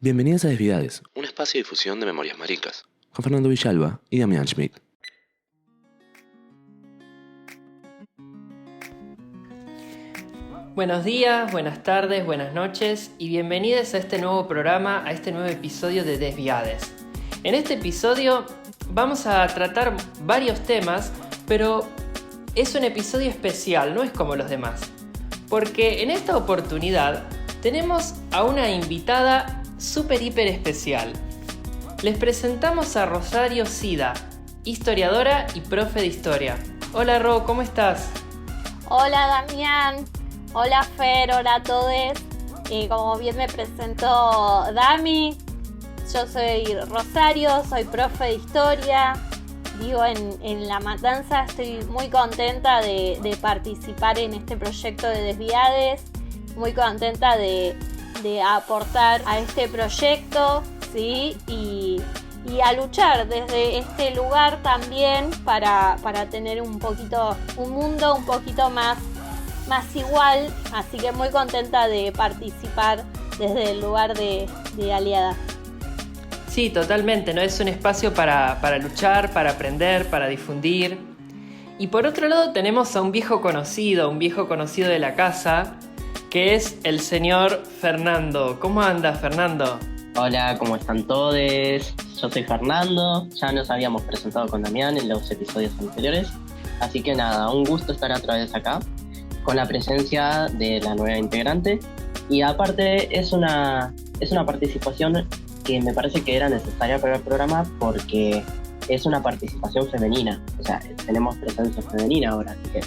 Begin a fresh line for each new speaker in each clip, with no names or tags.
Bienvenidas a Desviades,
Un espacio de difusión de memorias maricas.
con Fernando Villalba y Damián Schmidt.
Buenos días, buenas tardes, buenas noches y bienvenidos a este nuevo programa, a este nuevo episodio de Desviades. En este episodio vamos a tratar varios temas, pero es un episodio especial, no es como los demás. Porque en esta oportunidad tenemos a una invitada súper hiper especial. Les presentamos a Rosario Sida, historiadora y profe de historia. Hola Ro, ¿cómo estás?
Hola Damián, hola Fer, hola a todos. Como bien me presentó Dami, yo soy Rosario, soy profe de historia, vivo en La Matanza. Estoy muy contenta de participar en este proyecto de Desviades, muy contenta de aportar a este proyecto, ¿sí? Y a luchar desde este lugar también para tener un mundo un poquito más igual, así que muy contenta de participar desde el lugar de aliada.
Sí, totalmente, ¿no? Es un espacio para luchar, para aprender, para difundir. Y por otro lado tenemos a un viejo conocido de la casa, que es el señor Fernando. ¿Cómo anda, Fernando?
Hola, ¿cómo están todos? Yo soy Fernando, ya nos habíamos presentado con Damián en los episodios anteriores, así que nada, un gusto estar otra vez acá, con la presencia de la nueva integrante, y aparte es una participación que me parece que era necesaria para el programa porque es una participación femenina, o sea, tenemos presencia femenina ahora, así que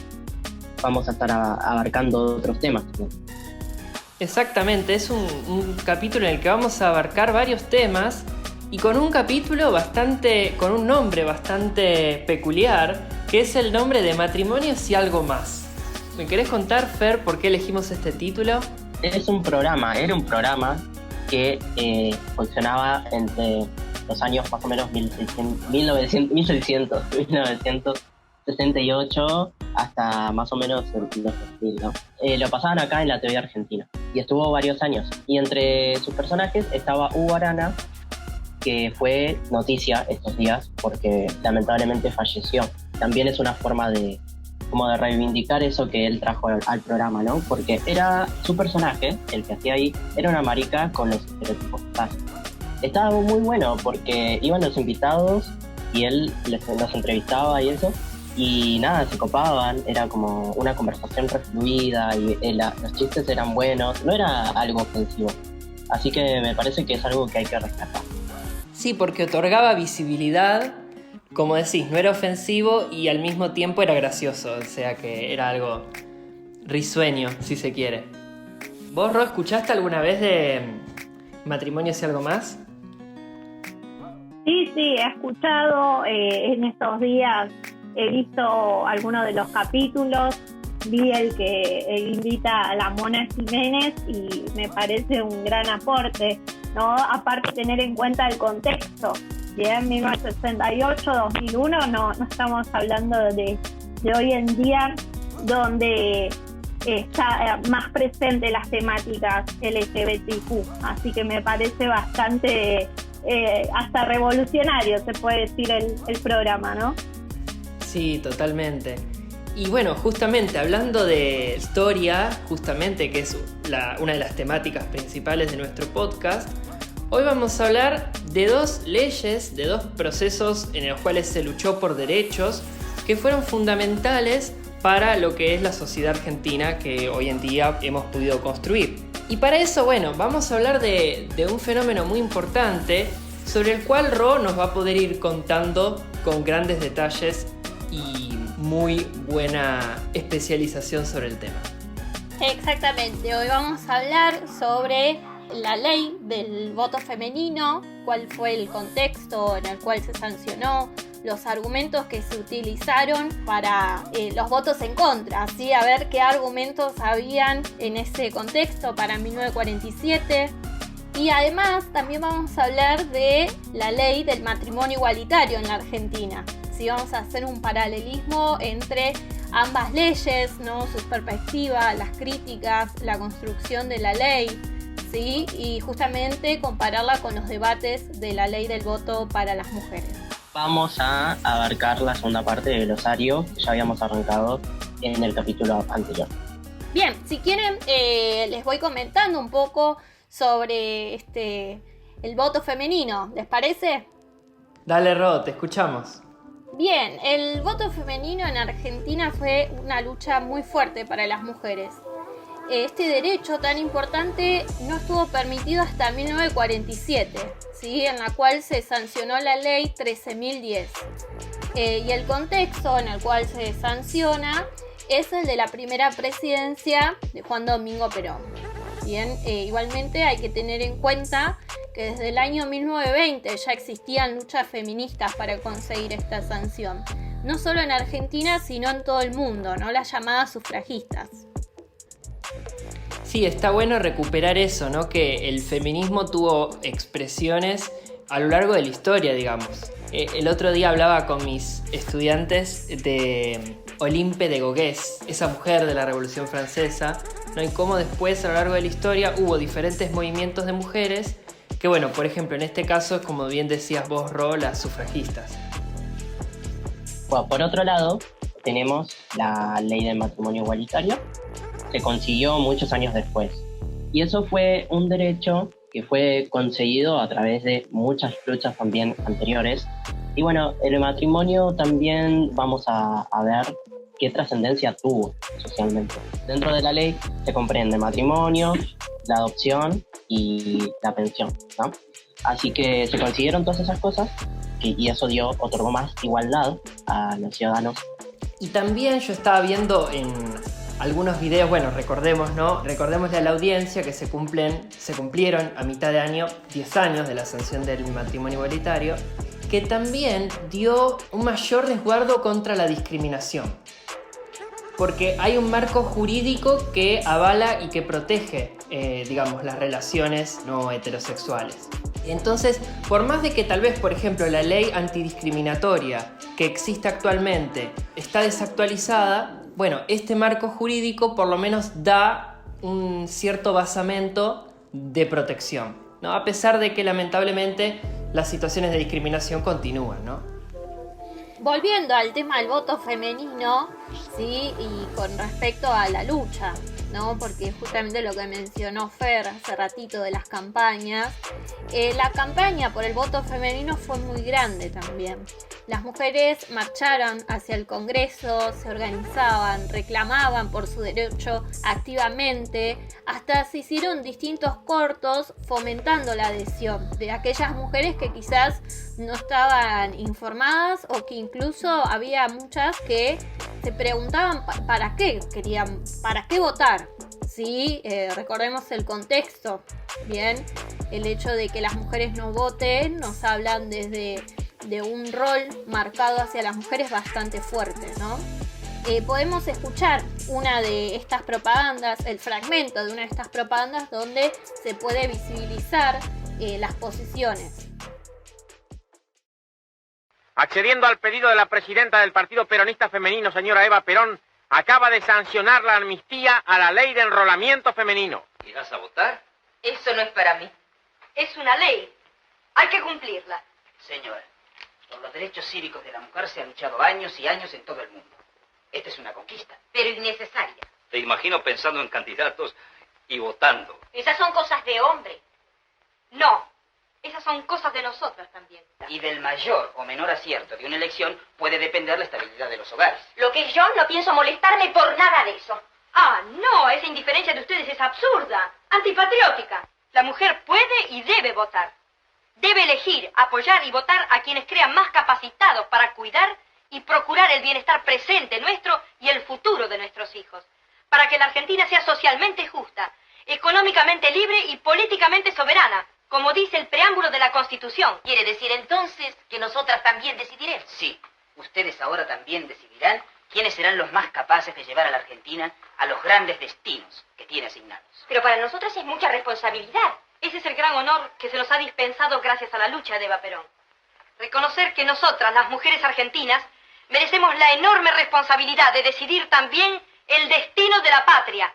vamos a estar abarcando otros temas también.
Exactamente, es un capítulo en el que vamos a abarcar varios temas y con un nombre bastante peculiar, que es el nombre de Matrimonios y algo más. ¿Me querés contar, Fer, por qué elegimos este título?
Era un programa que funcionaba entre los años más o menos 1968 hasta más o menos los 2000, ¿no? Lo pasaban acá en la TV Argentina y estuvo varios años. Y entre sus personajes estaba Hugo Arana, que fue noticia estos días porque lamentablemente falleció. También es una forma de reivindicar eso que él trajo al programa, ¿no? Porque era su personaje, el que hacía ahí, era una marica con los estereotipos clásicos. Estaba muy bueno porque iban los invitados y él los entrevistaba y eso, y nada, se copaban, era como una conversación refluida y los chistes eran buenos, no era algo ofensivo. Así que me parece que es algo que hay que rescatar.
Sí, porque otorgaba visibilidad, como decís, no era ofensivo y al mismo tiempo era gracioso, o sea que era algo risueño, si se quiere. ¿Vos, Ro, escuchaste alguna vez de Matrimonios y algo más?
Sí, he escuchado en estos días, he visto algunos de los capítulos, vi el que invita a la Mona Jiménez y me parece un gran aporte, ¿no? Aparte tener en cuenta el contexto, ya en 1968, 2001, no estamos hablando de hoy en día, donde está más presente las temáticas LGBTQ, así que me parece bastante hasta revolucionario, se puede decir el programa, ¿no?
Sí, totalmente. Y bueno, justamente hablando de historia, justamente que es una de las temáticas principales de nuestro podcast, hoy vamos a hablar de dos leyes, de dos procesos en los cuales se luchó por derechos que fueron fundamentales para lo que es la sociedad argentina que hoy en día hemos podido construir. Y para eso, bueno, vamos a hablar de un fenómeno muy importante sobre el cual Ro nos va a poder ir contando con grandes detalles y muy buena especialización sobre el tema.
Exactamente, hoy vamos a hablar sobre la ley del voto femenino, cuál fue el contexto en el cual se sancionó, los argumentos que se utilizaron para los votos en contra, ¿sí? A ver qué argumentos habían en ese contexto para 1947. Y además también vamos a hablar de la ley del matrimonio igualitario en la Argentina. Sí, vamos a hacer un paralelismo entre ambas leyes, ¿no? Sus perspectivas, las críticas, la construcción de la ley, ¿sí? Y justamente compararla con los debates de la ley del voto para las mujeres.
Vamos a abarcar la segunda parte del glosario que ya habíamos arrancado en el capítulo anterior.
Bien, si quieren les voy comentando un poco sobre el voto femenino, ¿les parece?
Dale, Ro, te escuchamos.
Bien, el voto femenino en Argentina fue una lucha muy fuerte para las mujeres. Este derecho tan importante no estuvo permitido hasta 1947, ¿sí? En la cual se sancionó la ley 13.010. Y el contexto en el cual se sanciona es el de la primera presidencia de Juan Domingo Perón. Bien, igualmente hay que tener en cuenta que desde el año 1920 ya existían luchas feministas para conseguir esta sanción. No solo en Argentina, sino en todo el mundo, ¿no? Las llamadas sufragistas.
Sí, está bueno recuperar eso, ¿no? Que el feminismo tuvo expresiones a lo largo de la historia, digamos. El otro día hablaba con mis estudiantes de Olympe de Gauguès, esa mujer de la Revolución Francesa, ¿no? Y cómo después a lo largo de la historia hubo diferentes movimientos de mujeres que, bueno, por ejemplo, en este caso, como bien decías vos, Ro, las sufragistas.
Bueno, por otro lado, tenemos la ley del matrimonio igualitario, que consiguió muchos años después. Y eso fue un derecho que fue conseguido a través de muchas luchas también anteriores. Y bueno, el matrimonio también vamos a ver qué trascendencia tuvo socialmente. Dentro de la ley se comprende el matrimonio, la adopción y la pensión, ¿no? Así que se consiguieron todas esas cosas y eso otorgó más igualdad a los ciudadanos.
Y también yo estaba viendo en algunos videos, bueno, recordemos, ¿no? Recordemosle a la audiencia que se cumplieron a mitad de año 10 años de la sanción del matrimonio igualitario, que también dio un mayor resguardo contra la discriminación. Porque hay un marco jurídico que avala y que protege, digamos, las relaciones no heterosexuales. Entonces, por más de que tal vez, por ejemplo, la ley antidiscriminatoria que existe actualmente está desactualizada, bueno, este marco jurídico por lo menos da un cierto basamento de protección, ¿no? A pesar de que lamentablemente las situaciones de discriminación continúan, ¿no?
Volviendo al tema del voto femenino, ¿sí? Y con respecto a la lucha, ¿no? Porque justamente lo que mencionó Fer hace ratito de las campañas, la campaña por el voto femenino fue muy grande también. Las mujeres marcharon hacia el Congreso, se organizaban, reclamaban por su derecho activamente, hasta se hicieron distintos cortos fomentando la adhesión de aquellas mujeres que quizás no estaban informadas o que incluso había muchas que se preguntaban para qué querían, para qué votar. Sí, recordemos el contexto, bien, el hecho de que las mujeres no voten nos hablan desde de un rol marcado hacia las mujeres bastante fuerte, ¿no? Podemos escuchar una de estas propagandas, el fragmento de una de estas propagandas donde se puede visibilizar las posiciones.
Accediendo al pedido de la presidenta del Partido Peronista Femenino, señora Eva Perón, acaba de sancionar la amnistía a la ley de enrolamiento femenino.
¿Irás a votar?
Eso no es para mí. Es una ley. Hay que cumplirla.
Señora, por los derechos cívicos de la mujer se ha luchado años y años en todo el mundo. Esta es una conquista.
Pero innecesaria.
Te imagino pensando en candidatos y votando.
Esas son cosas de hombre. No. Esas son cosas de nosotras también.
Y del mayor o menor acierto de una elección puede depender la estabilidad de los hogares.
Lo que yo no pienso molestarme por nada de eso. Ah, no, esa indiferencia de ustedes es absurda, antipatriótica. La mujer puede y debe votar. Debe elegir, apoyar y votar a quienes crean más capacitados para cuidar y procurar el bienestar presente nuestro y el futuro de nuestros hijos. Para que la Argentina sea socialmente justa, económicamente libre y políticamente soberana, como dice el preámbulo de la Constitución.
¿Quiere decir entonces que nosotras también decidiremos?
Sí, ustedes ahora también decidirán quiénes serán los más capaces de llevar a la Argentina a los grandes destinos que tiene asignados.
Pero para nosotras es mucha responsabilidad. Ese es el gran honor que se nos ha dispensado gracias a la lucha de Eva Perón. Reconocer que nosotras, las mujeres argentinas, merecemos la enorme responsabilidad de decidir también el destino de la patria.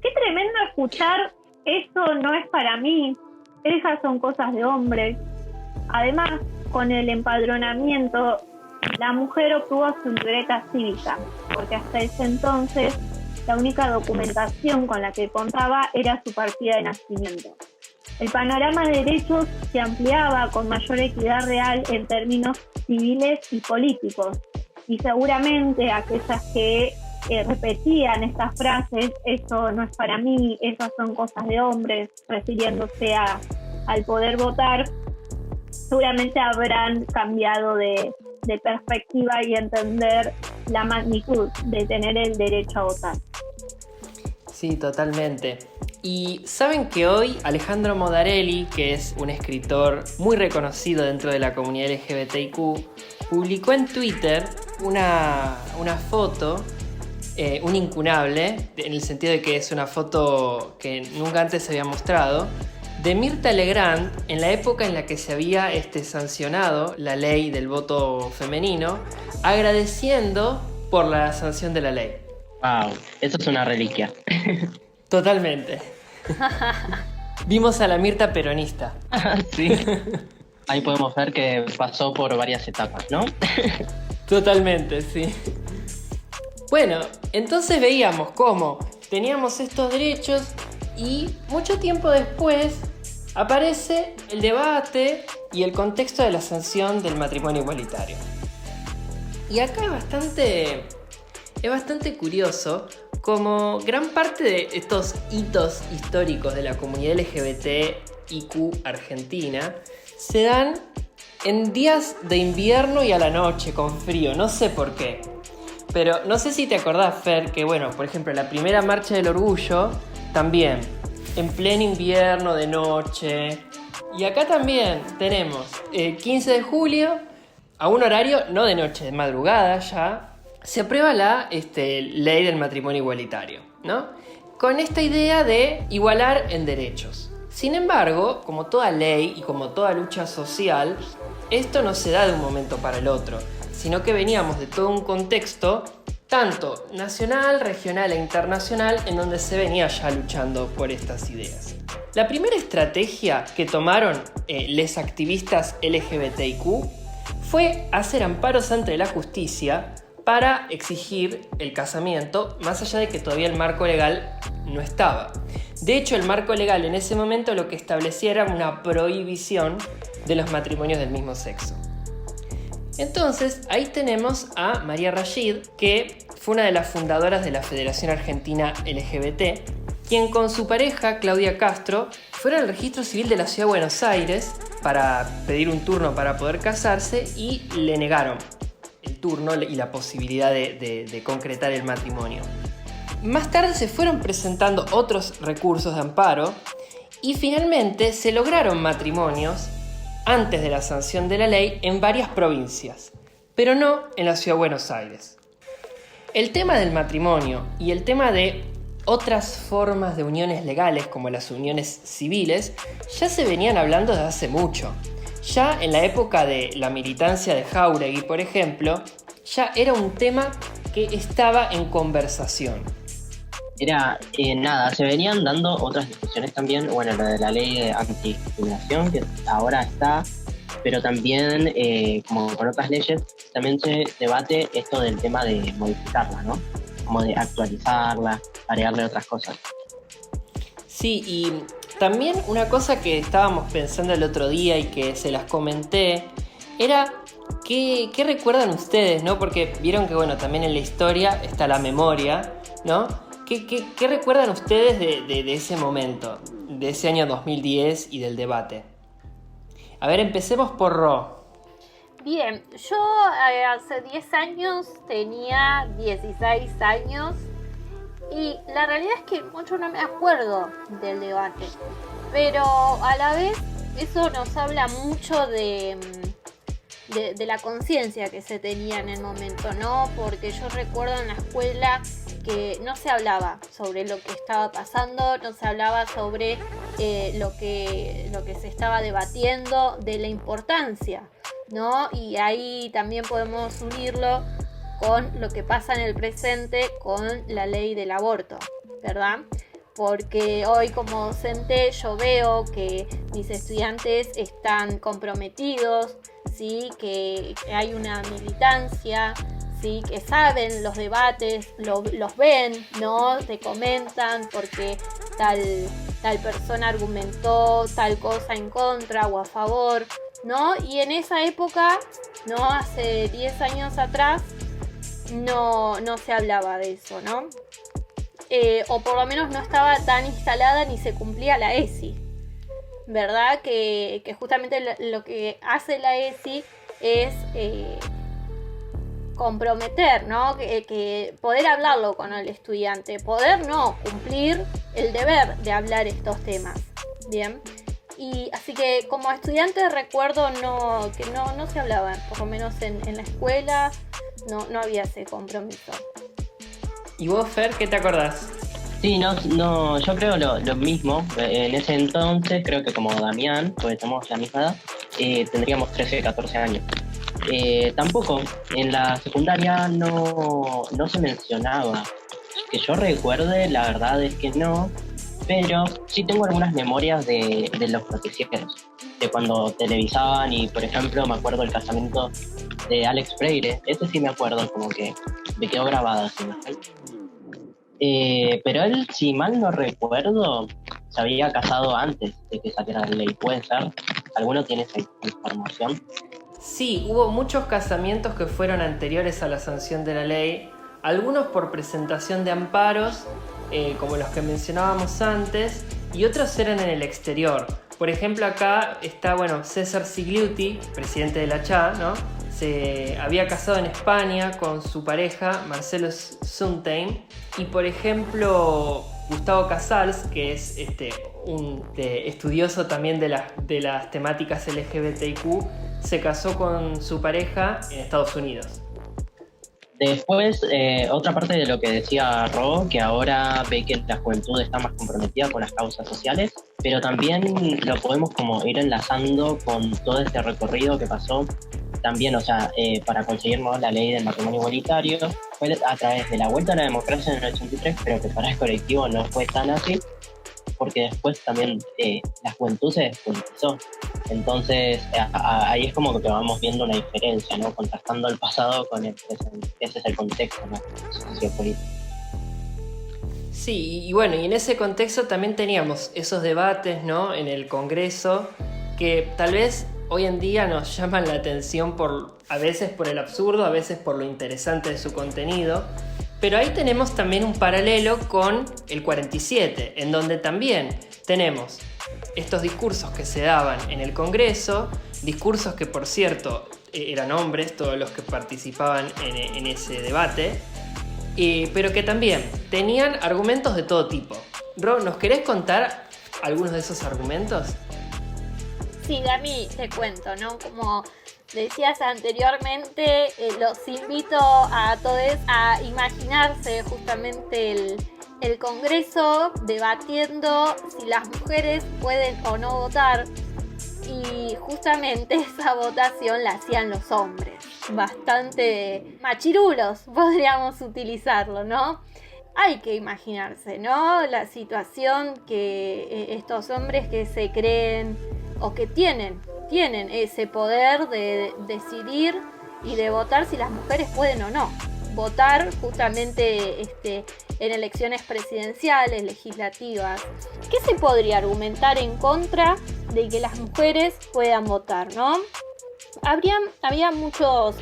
Qué tremendo escuchar, esto no es para mí, esas son cosas de hombres. Además, con el empadronamiento, la mujer obtuvo su libreta cívica, porque hasta ese entonces la única documentación con la que contaba era su partida de nacimiento. El panorama de derechos se ampliaba con mayor equidad real en términos civiles y políticos, y seguramente aquellas que repetían estas frases, eso no es para mí, esas son cosas de hombres, refiriéndose al poder votar, seguramente habrán cambiado de perspectiva y entender la magnitud de tener el derecho a votar.
Sí, totalmente. Y saben que hoy Alejandro Modarelli, que es un escritor muy reconocido dentro de la comunidad LGBTIQ, publicó en Twitter una foto, un incunable, en el sentido de que es una foto que nunca antes se había mostrado, de Mirta Legrand en la época en la que se había sancionado la ley del voto femenino, agradeciendo por la sanción de la ley.
Wow, eso es una reliquia.
Totalmente. Vimos a la Mirta peronista.
Sí. Ahí podemos ver que pasó por varias etapas, ¿no?
Totalmente, sí. Bueno, entonces veíamos cómo teníamos estos derechos y mucho tiempo después aparece el debate y el contexto de la sanción del matrimonio igualitario. Y acá es bastante curioso como gran parte de estos hitos históricos de la comunidad LGBTIQ argentina se dan en días de invierno y a la noche con frío, no sé por qué. Pero no sé si te acordás, Fer, que bueno, por ejemplo, la primera marcha del orgullo también, en pleno invierno, de noche. Y acá también tenemos 15 de julio, a un horario no de noche, de madrugada ya, se aprueba la ley del matrimonio igualitario, ¿no? Con esta idea de igualar en derechos. Sin embargo, como toda ley y como toda lucha social, esto no se da de un momento para el otro, sino que veníamos de todo un contexto tanto nacional, regional e internacional en donde se venía ya luchando por estas ideas. La primera estrategia que tomaron les activistas LGBTIQ fue hacer amparos ante la justicia para exigir el casamiento, más allá de que todavía el marco legal no estaba. De hecho, el marco legal en ese momento lo que establecía era una prohibición de los matrimonios del mismo sexo. Entonces, ahí tenemos a María Rashid, que fue una de las fundadoras de la Federación Argentina LGBT, quien con su pareja, Claudia Castro, fueron al registro civil de la Ciudad de Buenos Aires para pedir un turno para poder casarse y le negaron el turno y la posibilidad de concretar el matrimonio. Más tarde se fueron presentando otros recursos de amparo y finalmente se lograron matrimonios antes de la sanción de la ley en varias provincias, pero no en la Ciudad de Buenos Aires. El tema del matrimonio y el tema de otras formas de uniones legales como las uniones civiles ya se venían hablando desde hace mucho. Ya en la época de la militancia de Jáuregui, por ejemplo, ya era un tema que estaba en conversación.
Se venían dando otras discusiones también, bueno, lo de la ley de antidiscriminación, que ahora está, pero también, como con otras leyes, también se debate esto del tema de modificarla, ¿no? Como de actualizarla, agregarle otras cosas.
Sí, y también una cosa que estábamos pensando el otro día y que se las comenté, era ¿qué recuerdan ustedes, no? Porque vieron que, bueno, también en la historia está la memoria, ¿no? ¿Qué recuerdan ustedes de ese momento, de ese año 2010 y del debate? A ver, empecemos por Ro.
Bien, yo hace 10 años tenía 16 años y la realidad es que mucho no me acuerdo del debate, pero a la vez eso nos habla mucho de la conciencia que se tenía en el momento, ¿no? Porque yo recuerdo en la escuela que no se hablaba sobre lo que estaba pasando, no se hablaba sobre lo que se estaba debatiendo, de la importancia, ¿no? Y ahí también podemos unirlo con lo que pasa en el presente con la ley del aborto, ¿verdad? porque hoy como docente yo veo que mis estudiantes están comprometidos, ¿sí? Que hay una militancia, ¿sí? Que saben los debates, los ven, ¿no? Te comentan porque tal persona argumentó tal cosa en contra o a favor, ¿no? Y en esa época, ¿no? Hace 10 años atrás, no se hablaba de eso, ¿no? O por lo menos no estaba tan instalada ni se cumplía la ESI, ¿verdad? Que justamente lo que hace la ESI es comprometer, ¿no? Que poder hablarlo con el estudiante, poder no cumplir el deber de hablar estos temas, ¿bien? Y así que como estudiante recuerdo que no se hablaba, por lo menos en la escuela no había ese compromiso.
¿Y vos, Fer, qué te acordás?
Sí, no, yo creo lo mismo. En ese entonces, creo que como Damián, porque tenemos la misma edad, tendríamos 13, 14 años. Tampoco, en la secundaria no se mencionaba. Que yo recuerde, la verdad es que no, pero sí tengo algunas memorias de los noticieros, de cuando televisaban y, por ejemplo, me acuerdo el casamiento de Alex Freire. Ese sí me acuerdo, como que me quedó grabado así, ¿no? Pero él, si mal no recuerdo, se había casado antes de que saliera la ley. ¿Puede ser? ¿Alguno tiene esa información?
Sí, hubo muchos casamientos que fueron anteriores a la sanción de la ley, algunos por presentación de amparos, como los que mencionábamos antes, y otros eran en el exterior. Por ejemplo, acá está, César Sigliuti, presidente de la CHA, ¿no? Se había casado en España con su pareja, Marcelo Suntain, y por ejemplo, Gustavo Casals, que es un estudioso también de las temáticas LGBTIQ, se casó con su pareja en Estados Unidos.
Después, otra parte de lo que decía Ro, que ahora ve que la juventud está más comprometida con las causas sociales, pero también lo podemos como ir enlazando con todo este recorrido que pasó también, para conseguir la ley del matrimonio igualitario, fue a través de la vuelta a la democracia en el 83, pero que para el colectivo no fue tan así, porque después también la juventud se despolitizó. Entonces ahí es como que vamos viendo una diferencia, ¿no? Contrastando el pasado con el presente. Ese es el contexto, ¿no? Sociopolítico.
Sí, y en ese contexto también teníamos esos debates, ¿no? En el Congreso, que tal vez hoy en día nos llaman la atención a veces por el absurdo, a veces por lo interesante de su contenido. Pero ahí tenemos también un paralelo con el 47, en donde también tenemos estos discursos que se daban en el Congreso, discursos que, por cierto, eran hombres todos los que participaban en ese debate, pero que también tenían argumentos de todo tipo. Ro, ¿nos querés contar algunos de esos argumentos?
Sí, Dami, te cuento, ¿no? Como decías anteriormente, los invito a todos a imaginarse justamente el Congreso debatiendo si las mujeres pueden o no votar, y justamente esa votación la hacían los hombres, bastante machirulos, podríamos utilizarlo, ¿no? Hay que imaginarse, ¿no? La situación que estos hombres que se creen o que tienen ese poder de decidir y de votar si las mujeres pueden o no votar justamente en elecciones presidenciales, legislativas. ¿Qué se podría argumentar en contra de que las mujeres puedan votar, no? Había muchos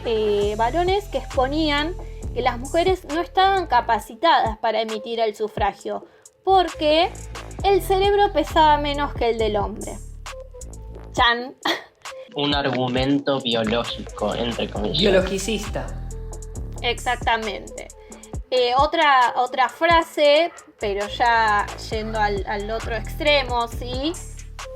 varones que exponían que las mujeres no estaban capacitadas para emitir el sufragio porque el cerebro pesaba menos que el del hombre. Chan.
Un argumento biológico, entre comillas.
Biologicista.
Exactamente. Otra frase, pero ya yendo al otro extremo, ¿sí?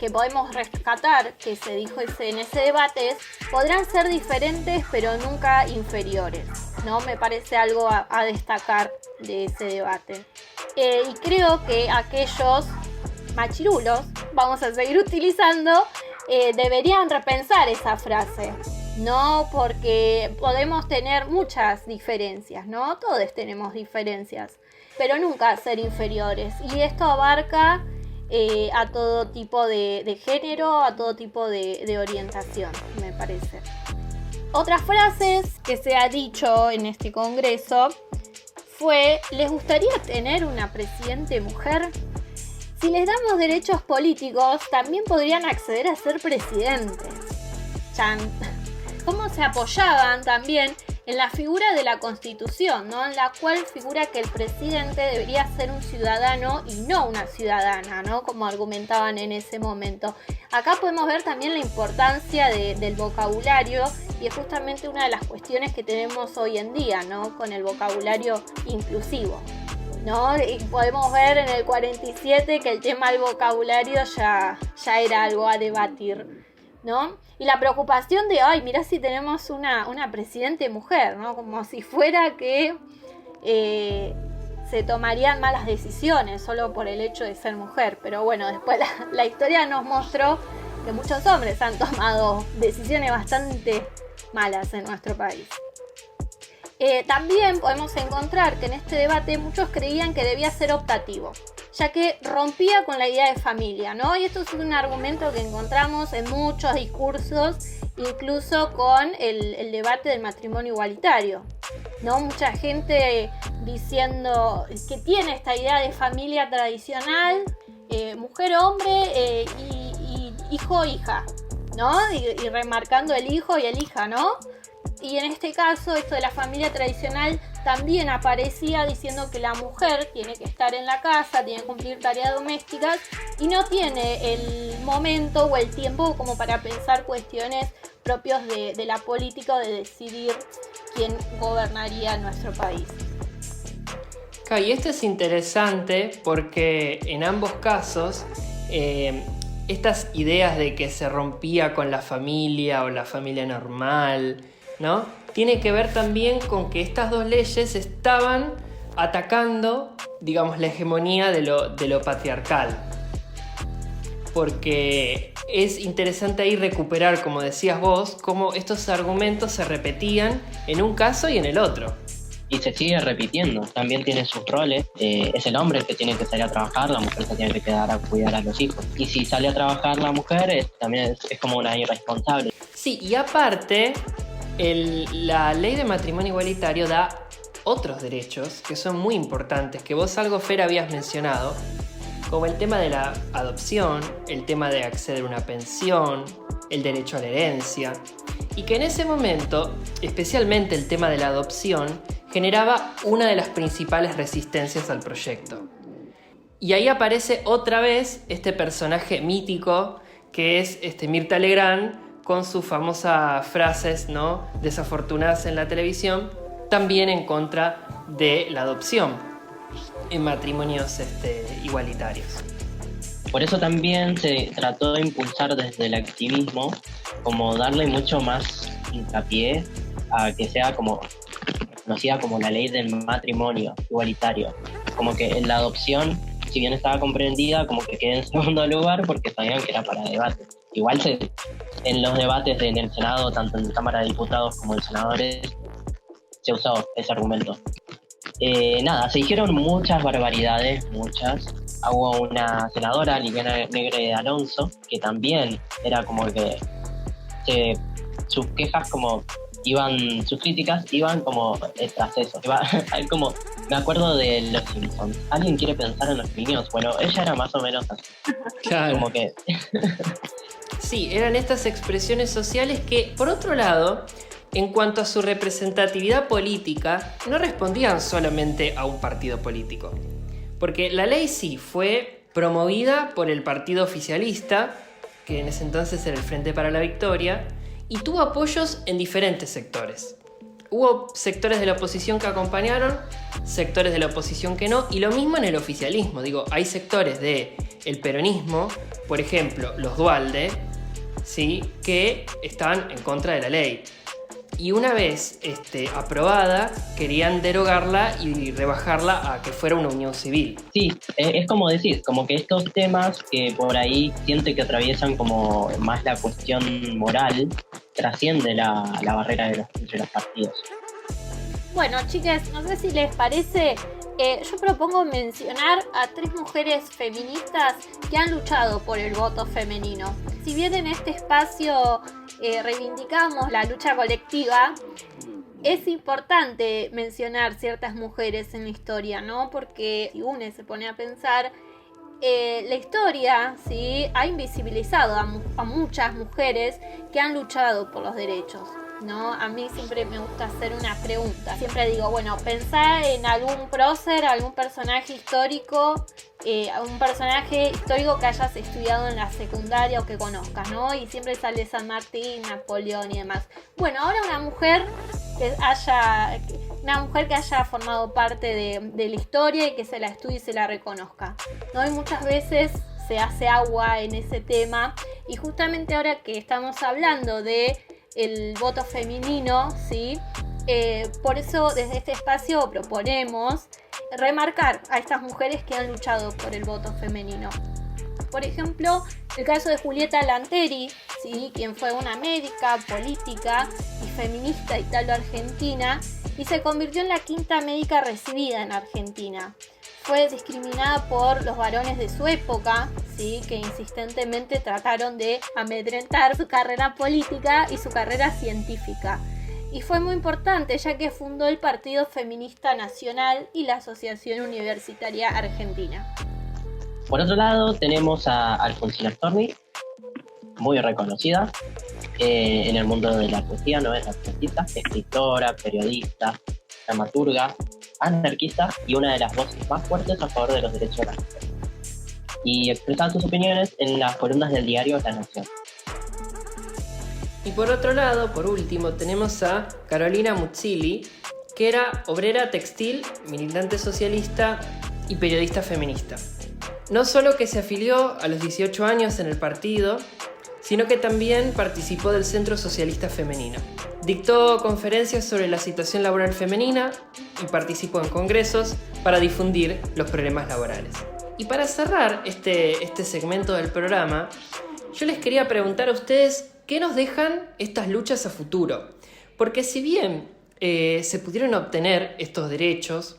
Que podemos rescatar, que se dijo en ese debate, es: podrán ser diferentes pero nunca inferiores, ¿no? Me parece algo a destacar de ese debate. Y creo que aquellos machirulos, vamos a seguir utilizando, deberían repensar esa frase, ¿no? Porque podemos tener muchas diferencias, ¿no? Todos tenemos diferencias. pero nunca ser inferiores. Y esto abarca a todo tipo de género, a todo tipo de orientación, me parece. Otras frases que se ha dicho en este congreso fue: ¿les gustaría tener una presidente mujer? Si les damos derechos políticos, también podrían acceder a ser presidentes. Chan. ¿Cómo se apoyaban también en la figura de la Constitución, ¿no? En la cual figura que el presidente debería ser un ciudadano y no una ciudadana, ¿no? Como argumentaban en ese momento. Acá podemos ver también la importancia del vocabulario, y es justamente una de las cuestiones que tenemos hoy en día, ¿no? Con el vocabulario inclusivo, ¿no? Y podemos ver en el 47 que el tema del vocabulario ya era algo a debatir, ¿no? Y la preocupación de, ay, mirá si tenemos una presidente mujer, ¿no? Como si fuera que se tomarían malas decisiones solo por el hecho de ser mujer. Pero bueno, después la historia nos mostró que muchos hombres han tomado decisiones bastante malas en nuestro país. También podemos encontrar que en este debate muchos creían que debía ser optativo, ya que rompía con la idea de familia, ¿no? Y esto es un argumento que encontramos en muchos discursos, incluso con el debate del matrimonio igualitario, ¿no? Mucha gente diciendo que tiene esta idea de familia tradicional, mujer-hombre y hijo-hija, ¿no? Y remarcando el hijo y el hija, ¿no? Y en este caso, esto de la familia tradicional también aparecía diciendo que la mujer tiene que estar en la casa, tiene que cumplir tareas domésticas y no tiene el momento o el tiempo como para pensar cuestiones propias de la política o de decidir quién gobernaría nuestro país.
Y esto es interesante porque en ambos casos estas ideas de que se rompía con la familia o la familia normal, ¿no? Tiene que ver también con que estas dos leyes estaban atacando, digamos, la hegemonía de lo patriarcal. Porque es interesante ahí recuperar, como decías vos, cómo estos argumentos se repetían en un caso y en el otro.
Y se sigue repitiendo, también tiene sus roles, es el hombre el que tiene que salir a trabajar, la mujer se tiene que quedar a cuidar a los hijos. Y si sale a trabajar la mujer, también es como una irresponsable.
Sí, y aparte, la ley de matrimonio igualitario da otros derechos que son muy importantes, que vos algo, Fer, habías mencionado, como el tema de la adopción, el tema de acceder a una pensión, el derecho a la herencia, y que en ese momento, especialmente el tema de la adopción, generaba una de las principales resistencias al proyecto. Y ahí aparece otra vez este personaje mítico que es Mirta Legrand, con sus famosas frases, ¿no?, desafortunadas en la televisión, también en contra de la adopción en matrimonios igualitarios.
Por eso también se trató de impulsar desde el activismo, como darle mucho más hincapié a que sea como conocida como la ley del matrimonio igualitario. Como que la adopción, si bien estaba comprendida, como que quedó en segundo lugar porque sabían que era para debate. Igual en los debates en el Senado, tanto en la Cámara de Diputados como en senadores, se usó ese argumento. Se dijeron muchas barbaridades, muchas. Hubo una senadora, Liliana Negre Alonso, que también era como que sus quejas sus críticas iban como tras eso. Como, me acuerdo de Los Simpsons. ¿Alguien quiere pensar en los niños? Bueno, ella era más o menos así.
Claro.
Como que...
Sí, eran estas expresiones sociales que, por otro lado, en cuanto a su representatividad política, no respondían solamente a un partido político. Porque la ley sí fue promovida por el partido oficialista, que en ese entonces era el Frente para la Victoria, y tuvo apoyos en diferentes sectores. Hubo sectores de la oposición que acompañaron, sectores de la oposición que no, y lo mismo en el oficialismo. Digo, hay sectores del peronismo, por ejemplo, los Duhalde, ¿sí?, que estaban en contra de la ley. Y una vez aprobada, querían derogarla y rebajarla a que fuera una unión civil.
Sí, es como decir, como que estos temas que por ahí siente que atraviesan como más la cuestión moral, trasciende la barrera entre los partidos.
Bueno, chicas, no sé si les parece, Yo propongo mencionar a 3 mujeres feministas que han luchado por el voto femenino. Si bien en este espacio reivindicamos la lucha colectiva, es importante mencionar ciertas mujeres en la historia, ¿no? Porque si uno se pone a pensar, la historia, ¿sí?, ha invisibilizado a muchas mujeres que han luchado por los derechos, ¿no? A mí siempre me gusta hacer una pregunta. Siempre digo, bueno, pensá en algún prócer, algún personaje histórico, un personaje histórico que hayas estudiado en la secundaria o que conozcas, ¿no? Y siempre sale San Martín, Napoleón y demás. Bueno, ahora una mujer que haya formado parte de la historia y que se la estudie y se la reconozca, ¿no? Y muchas veces se hace agua en ese tema, y justamente ahora que estamos hablando de el voto femenino, ¿sí? Por eso desde este espacio proponemos remarcar a estas mujeres que han luchado por el voto femenino. Por ejemplo, el caso de Julieta Lanteri, ¿sí?, quien fue una médica, política y feminista italo-argentina, y se convirtió en la 5ª médica recibida en Argentina. Fue discriminada por los varones de su época, ¿sí?, que insistentemente trataron de amedrentar su carrera política y su carrera científica. Y fue muy importante, ya que fundó el Partido Feminista Nacional y la Asociación Universitaria Argentina.
Por otro lado, tenemos a Alfonsina Storni, muy reconocida en el mundo de la poesía, ¿no? Es artista, escritora, periodista, dramaturga, anarquista y una de las voces más fuertes a favor de los derechos de la mujer. Y expresaba sus opiniones en las columnas del diario La Nación.
Y por otro lado, por último, tenemos a Carolina Muzzilli, que era obrera textil, militante socialista y periodista feminista. No solo que se afilió a los 18 años en el partido, sino que también participó del Centro Socialista Femenino. Dictó conferencias sobre la situación laboral femenina y participó en congresos para difundir los problemas laborales. Y para cerrar este segmento del programa, yo les quería preguntar a ustedes qué nos dejan estas luchas a futuro. Porque si bien se pudieron obtener estos derechos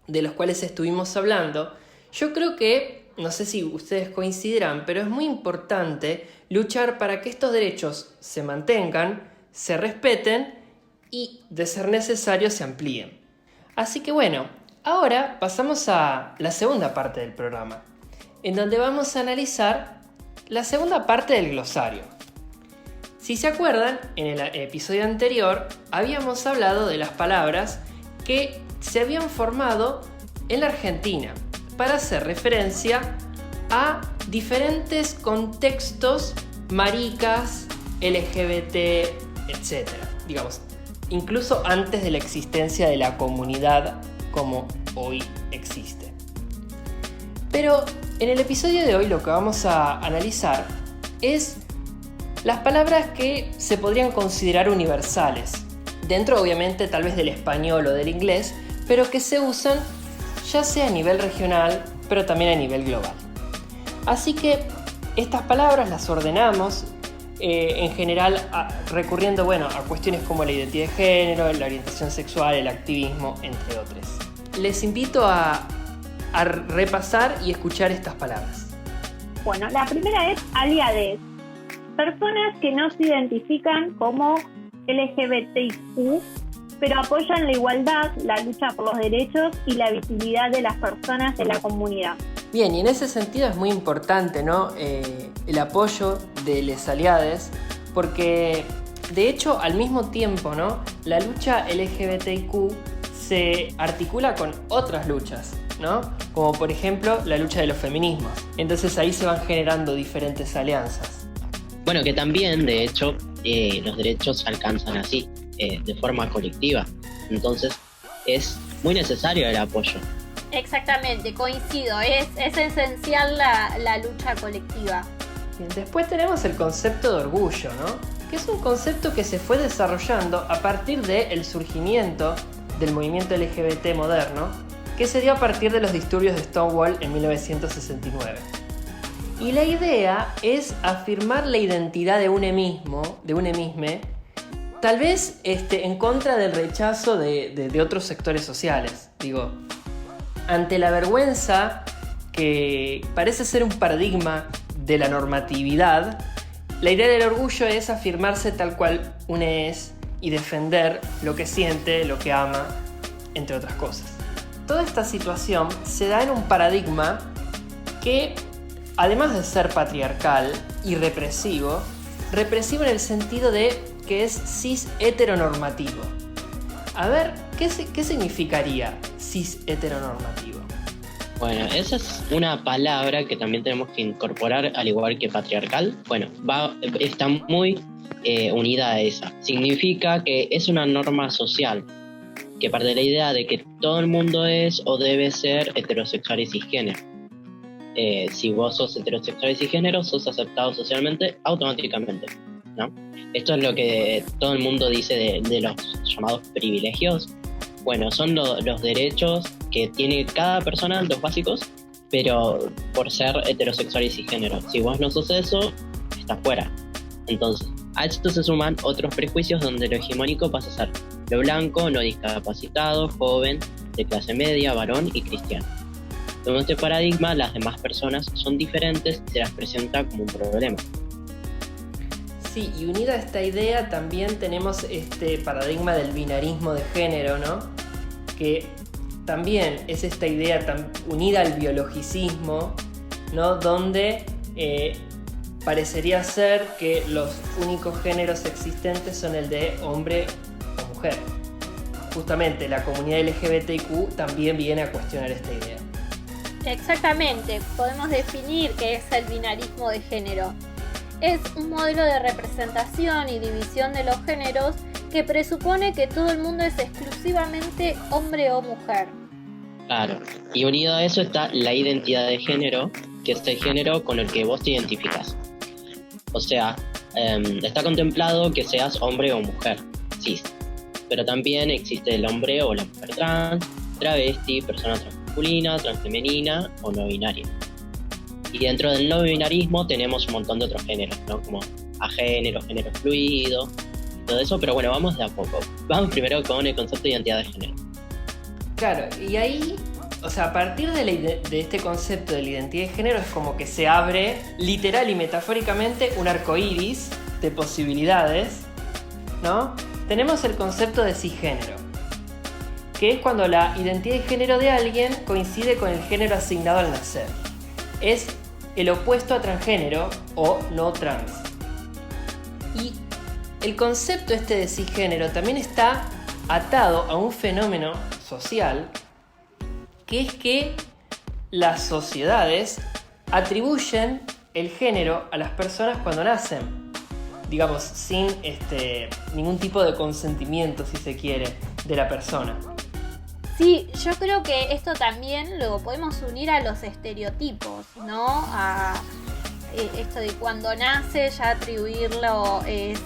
de los cuales estuvimos hablando, yo creo que, no sé si ustedes coincidirán, pero es muy importante luchar para que estos derechos se mantengan, se respeten y, de ser necesario, se amplíen. Así que bueno, ahora pasamos a la segunda parte del programa, en donde vamos a analizar la segunda parte del glosario. Si se acuerdan, en el episodio anterior habíamos hablado de las palabras que se habían formado en la Argentina para hacer referencia a diferentes contextos maricas, LGBT, etc. Digamos, incluso antes de la existencia de la comunidad como hoy existe. Pero en el episodio de hoy lo que vamos a analizar es las palabras que se podrían considerar universales, dentro obviamente tal vez del español o del inglés, pero que se usan ya sea a nivel regional, pero también a nivel global. Así que estas palabras las ordenamos en general recurriendo a cuestiones como la identidad de género, la orientación sexual, el activismo, entre otras. Les invito a repasar y escuchar estas palabras.
Bueno, la primera es aliades. Personas que no se identifican como LGBTIQ, pero apoyan la igualdad, la lucha por los derechos y la visibilidad de las personas de la comunidad.
Bien, y en ese sentido es muy importante, ¿no? El apoyo de les aliades, porque de hecho al mismo tiempo, ¿no?, la lucha LGBTIQ se articula con otras luchas, ¿no?, como por ejemplo la lucha de los feminismos. Entonces ahí se van generando diferentes alianzas.
Bueno, que también, de hecho, los derechos se alcanzan así, de forma colectiva. Entonces, es muy necesario el apoyo.
Exactamente, coincido. Es esencial la lucha colectiva.
Bien, después tenemos el concepto de orgullo, ¿no?, que es un concepto que se fue desarrollando a partir del surgimiento del movimiento LGBT moderno, que se dio a partir de los disturbios de Stonewall en 1969. Y la idea es afirmar la identidad de uno mismo, tal vez en contra del rechazo de otros sectores sociales. Digo, ante la vergüenza que parece ser un paradigma de la normatividad, la idea del orgullo es afirmarse tal cual uno es y defender lo que siente, lo que ama, entre otras cosas. Toda esta situación se da en un paradigma que, además de ser patriarcal y represivo en el sentido de que es cis heteronormativo. A ver, ¿qué significaría cis heteronormativo?
Bueno, esa es una palabra que también tenemos que incorporar, al igual que patriarcal. Bueno, está muy unida a esa. Significa que es una norma social que parte de la idea de que todo el mundo es o debe ser heterosexual y cisgénero. Si vos sos heterosexual y cisgénero, sos aceptado socialmente automáticamente, ¿no? Esto es lo que todo el mundo dice de los llamados privilegios. Bueno, son los derechos que tiene cada persona, los básicos, pero por ser heterosexual y cisgénero. Si vos no sos eso, estás fuera. Entonces, a esto se suman otros prejuicios donde lo hegemónico pasa a ser lo blanco, no discapacitado, joven, de clase media, varón y cristiano. Según este paradigma, las demás personas son diferentes y se las presenta como un problema.
Sí, y unida a esta idea también tenemos este paradigma del binarismo de género, ¿no? Que también es esta idea unida al biologicismo, ¿no? Donde parecería ser que los únicos géneros existentes son el de hombre o mujer. Justamente la comunidad LGBTQ también viene a cuestionar esta idea.
Exactamente, podemos definir qué es el binarismo de género. Es un modelo de representación y división de los géneros que presupone que todo el mundo es exclusivamente hombre o mujer.
Claro, y unido a eso está la identidad de género, que es el género con el que vos te identificás. O sea, está contemplado que seas hombre o mujer, cis. Pero también existe el hombre o la mujer trans, travesti, persona transmasculina, transfemenina o no binaria. Y dentro del no binarismo tenemos un montón de otros géneros, ¿no? Como agénero, género fluido, todo eso, pero bueno, vamos de a poco. Vamos primero con el concepto de identidad de género.
Claro, y ahí, o sea, a partir de este concepto de la identidad de género es como que se abre literal y metafóricamente un arco iris de posibilidades, ¿no? Tenemos el concepto de cisgénero, que es cuando la identidad de género de alguien coincide con el género asignado al nacer. Es el opuesto a transgénero o no trans. Y el concepto este de cisgénero también está atado a un fenómeno social, que es que las sociedades atribuyen el género a las personas cuando nacen, digamos, sin ningún tipo de consentimiento, si se quiere, de la persona.
Sí, yo creo que esto también lo podemos unir a los estereotipos, ¿no? A esto de cuando nace ya atribuirlo es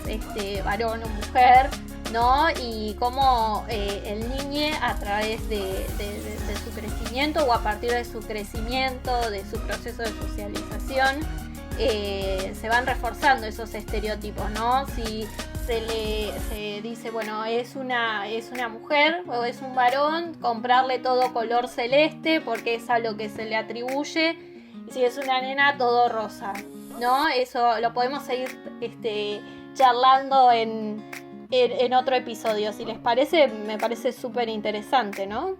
varón o mujer, ¿no? Y cómo el niño a través de su crecimiento o a partir de su crecimiento, de su proceso de socialización, se van reforzando esos estereotipos, ¿no? Si se dice, bueno, es una mujer o es un varón, comprarle todo color celeste porque es a lo que se le atribuye, y si es una nena, todo rosa, ¿no? Eso lo podemos seguir charlando en otro episodio. Si les parece, me parece súper interesante, ¿no?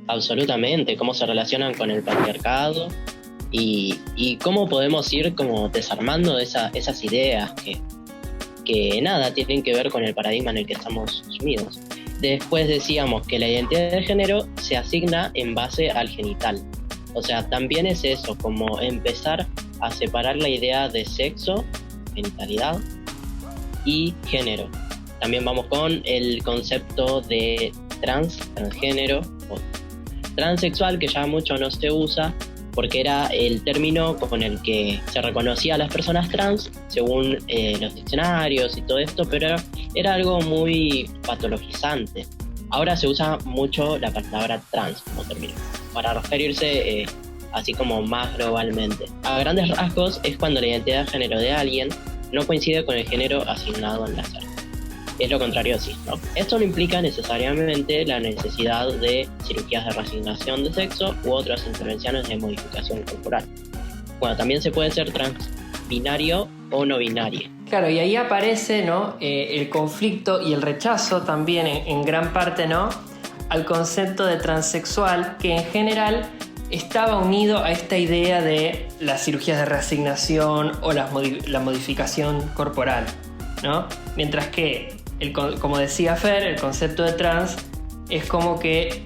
Absolutamente, cómo se relacionan con el patriarcado y cómo podemos ir como desarmando esas ideas que nada tienen que ver con el paradigma en el que estamos sumidos. Después decíamos que la identidad de género se asigna en base al genital. O sea, también es eso, como empezar a separar la idea de sexo, genitalidad y género. También vamos con el concepto de transgénero o transexual, que ya mucho no se usa porque era el término con el que se reconocía a las personas trans según los diccionarios y todo esto, pero era algo muy patologizante. Ahora se usa mucho la palabra trans como término para referirse así como más globalmente. A grandes rasgos es cuando la identidad de género de alguien no coincide con el género asignado al nacer. es lo contrario cis, ¿no? Esto no implica necesariamente la necesidad de cirugías de reasignación de sexo u otras intervenciones de modificación corporal. Bueno, también se puede ser transbinario o no binario.
Claro, y ahí aparece, ¿no? El conflicto y el rechazo también en gran parte, ¿no? Al concepto de transexual, que en general estaba unido a esta idea de las cirugías de reasignación o la modificación corporal, ¿no? Mientras que, como decía Fer, el concepto de trans es como que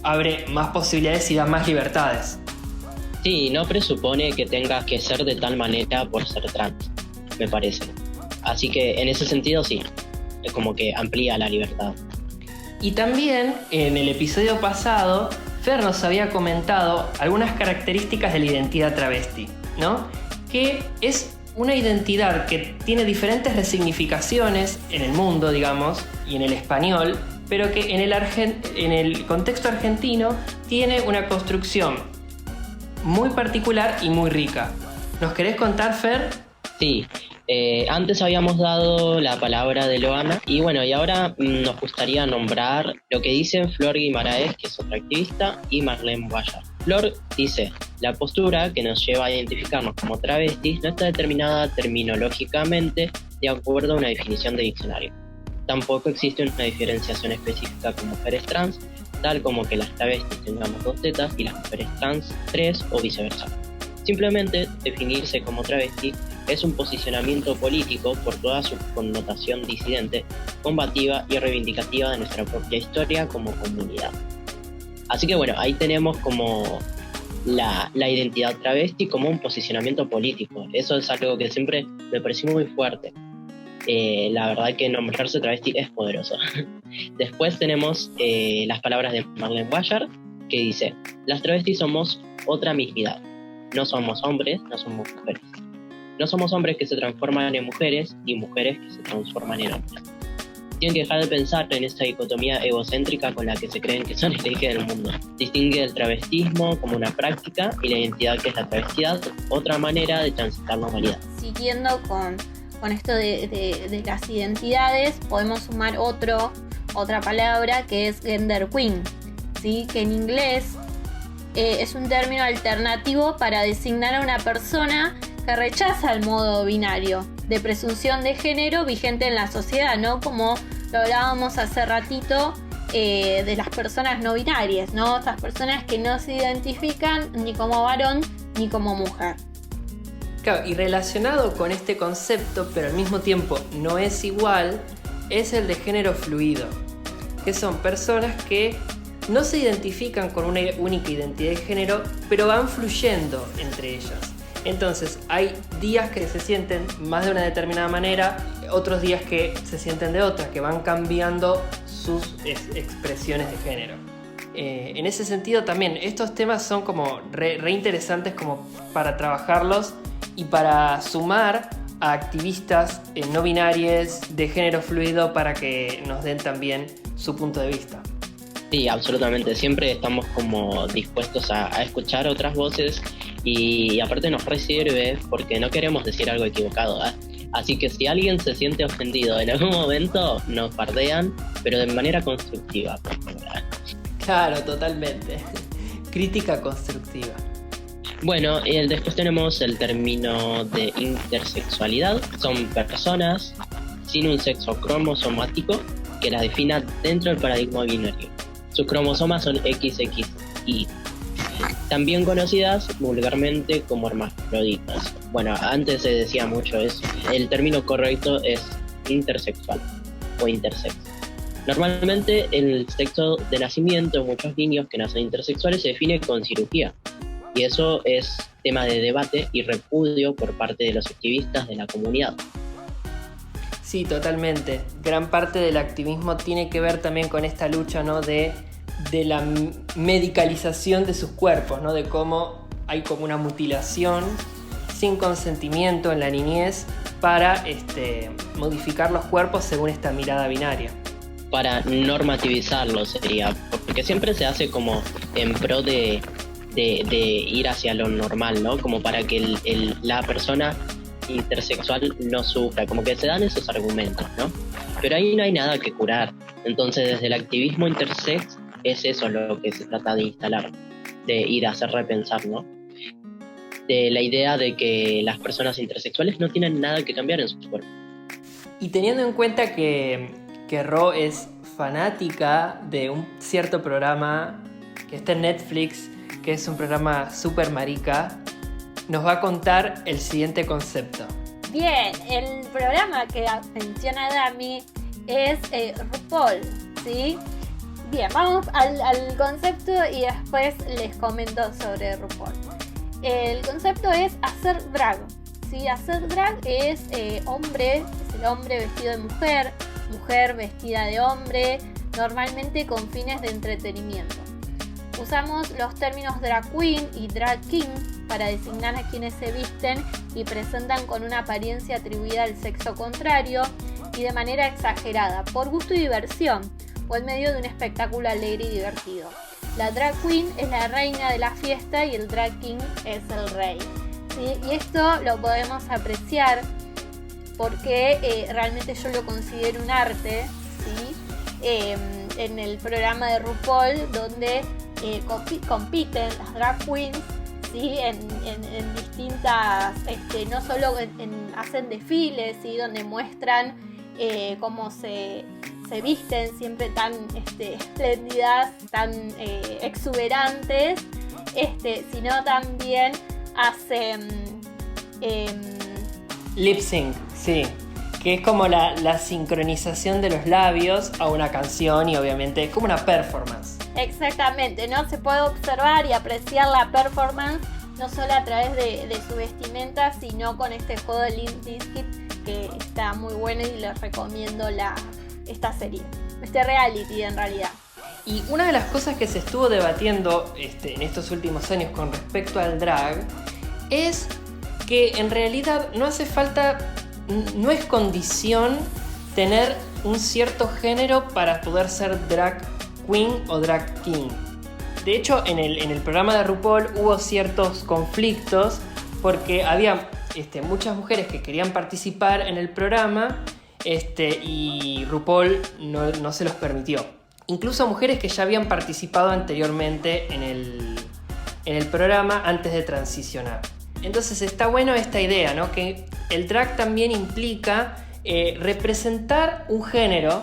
abre más posibilidades y da más libertades.
Sí, no presupone que tengas que ser de tal manera por ser trans, me parece. Así que en ese sentido sí, es como que amplía la libertad.
Y también en el episodio pasado, Fer nos había comentado algunas características de la identidad travesti, ¿no? Que es una identidad que tiene diferentes resignificaciones en el mundo, digamos, y en el español, pero que en el contexto argentino tiene una construcción muy particular y muy rica. ¿Nos querés contar, Fer?
Sí, antes habíamos dado la palabra de Loana y bueno, y ahora nos gustaría nombrar lo que dicen Flor Guimaraes, que es otra activista, y Marlene Guayar. Flor dice: la postura que nos lleva a identificarnos como travestis no está determinada terminológicamente de acuerdo a una definición de diccionario. Tampoco existe una diferenciación específica con mujeres trans, tal como que las travestis tengamos 2 tetas y las mujeres trans 3 o viceversa. Simplemente definirse como travesti es un posicionamiento político por toda su connotación disidente, combativa y reivindicativa de nuestra propia historia como comunidad. Así que bueno, ahí tenemos como la identidad travesti como un posicionamiento político. Eso es algo que siempre me pareció muy fuerte. La verdad que nombrarse travesti es poderoso. Después tenemos las palabras de Marlene Guayar, que dice: las travestis somos otra mismidad. No somos hombres, no somos mujeres. No somos hombres que se transforman en mujeres y mujeres que se transforman en hombres. Tienen que dejar de pensar en esa dicotomía egocéntrica con la que se creen que son el eje del mundo. Distingue el travestismo como una práctica y la identidad que es la travestidad, otra manera de transitar la humanidad.
Siguiendo con esto de las identidades, podemos sumar otra palabra que es genderqueer, ¿sí? Que en inglés es un término alternativo para designar a una persona que rechaza el modo binario de presunción de género vigente en la sociedad, ¿no? Como lo hablábamos hace ratito de las personas no binarias, ¿no? Estas personas que no se identifican ni como varón ni como mujer.
Claro, y relacionado con este concepto, pero al mismo tiempo no es igual, es el de género fluido, que son personas que no se identifican con una única identidad de género, pero van fluyendo entre ellas. Entonces, hay días que se sienten más de una determinada manera, otros días que se sienten de otra, que van cambiando sus expresiones de género. En ese sentido también, estos temas son como re interesantes como para trabajarlos y para sumar a activistas no binarias de género fluido para que nos den también su punto de vista.
Sí, absolutamente. Siempre estamos como dispuestos a escuchar otras voces y aparte nos sirve porque no queremos decir algo equivocado, ¿eh? Así que si alguien se siente ofendido en algún momento, nos bardean, pero de manera constructiva, por favor.
Claro, totalmente. Crítica constructiva.
Bueno, después tenemos el término de intersexualidad. Son personas sin un sexo cromosomático que las defina dentro del paradigma binario. Sus cromosomas son XXY, también conocidas vulgarmente como hermafroditas. Bueno, antes se decía mucho eso. El término correcto es intersexual o intersex. Normalmente el sexo de nacimiento de muchos niños que nacen intersexuales se define con cirugía. Y eso es tema de debate y repudio por parte de los activistas de la comunidad.
Sí, totalmente. Gran parte del activismo tiene que ver también con esta lucha, ¿no? de la medicalización de sus cuerpos, ¿no? De cómo hay como una mutilación sin consentimiento en la niñez para modificar los cuerpos según esta mirada binaria.
Para normativizarlo sería, porque siempre se hace como en pro de ir hacia lo normal, ¿no? Como para que la persona intersexual no sufra, como que se dan esos argumentos, ¿no? pero ahí no hay nada que curar. Entonces, desde el activismo intersex es eso lo que se trata de instalar y de hacer repensar, ¿no? De la idea de que las personas intersexuales no tienen nada que cambiar en su cuerpo.
Y teniendo en cuenta que Ro es fanática de un cierto programa que está en Netflix, que es un programa super marica, nos va a contar el siguiente concepto.
Bien, el programa que menciona Dami es RuPaul, ¿sí? Bien, vamos al concepto y después les comento sobre RuPaul. El concepto es hacer drag, ¿sí? Hacer drag es hombre, es el hombre vestido de mujer, mujer vestida de hombre, normalmente con fines de entretenimiento. Usamos los términos drag queen y drag king para designar a quienes se visten y presentan con una apariencia atribuida al sexo contrario y de manera exagerada, por gusto y diversión, o en medio de un espectáculo alegre y divertido. La drag queen es la reina de la fiesta y el drag king es el rey, ¿sí? Y esto lo podemos apreciar porque realmente yo lo considero un arte, ¿sí? En el programa de RuPaul, donde compiten las drag queens, ¿sí? en distintas, no solo hacen desfiles, ¿sí? Donde muestran cómo se visten siempre tan espléndidas, tan exuberantes, sino también hacen
lip sync, sí, que es como la sincronización de los labios a una canción y obviamente es como una performance.
Exactamente, ¿no? Se puede observar y apreciar la performance no solo a través de su vestimenta, sino con este juego de Limp Bizkit que está muy bueno y les recomiendo esta serie, este reality en realidad.
Y una de las cosas que se estuvo debatiendo en estos últimos años con respecto al drag es que en realidad no hace falta, no es condición tener un cierto género para poder ser drag queen o drag king. De hecho, en el programa de RuPaul hubo ciertos conflictos porque había muchas mujeres que querían participar en el programa y RuPaul no se los permitió. Incluso mujeres que ya habían participado anteriormente en el programa antes de transicionar. Entonces está bueno esta idea, ¿no? Que el drag también implica representar un género,